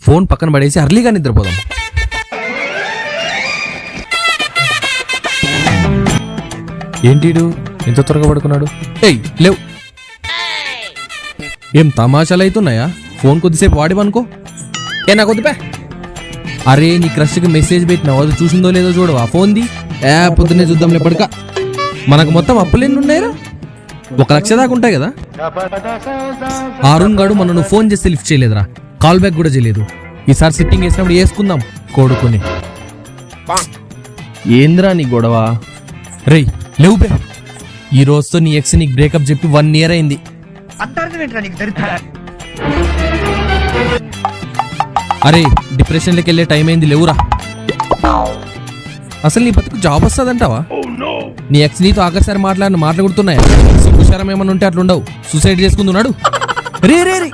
Phone పక్కన పడేసి అర్లీగా నిద్రపోదాం. ఏంటిడు ఎంత త్వరగా పడుకున్నాడు? ఏయ్ లేవు, ఏం తమాషాలు అవుతున్నాయా? ఫోన్ కొద్దిసేపు వాడివనుకో. ఏ నాకు వద్దుపే. అరే నీ క్రష్కి మెసేజ్ పెట్టినావు, అది చూసిందో లేదో చూడవా ఫోన్ది. పొద్దున్నే చూద్దాంలే పడుక. మనకు మొత్తం అప్పులెన్ని ఉన్నాయిరా? 1,00,000 దాకా ఉంటాయి కదా. అరుణ్ గాడు మన నువ్వు ఫోన్ చేస్తే లిఫ్ట్ చేయలేదురా, కాల్ బ్యాక్ కూడా చేయలేదు. ఈసారి సిట్టింగ్ వేసినప్పుడు వేసుకుందాం కోడుకుని. ఏంద్రా నీ గొడవ? రేయ్ లేవు బే, ఈ రోజుతో నీ ఎక్స్ నీకు బ్రేకప్ చెప్పి 1 year అయింది. అరే డిప్రెషన్లోకి వెళ్ళే టైం అయింది, లేవురా. అసలు నీ బతుకు జాబ్ వస్తుందంటావా? నీ ఎక్స్ నీతో ఆఖరిసారి మాట్లాడిన మాటలు గుర్తున్నాయా? సిగ్గుశారం ఏమన్నా ఉంటే అట్లుండవు. సూసైడ్ చేసుకుంటున్నాడు. రే రే రే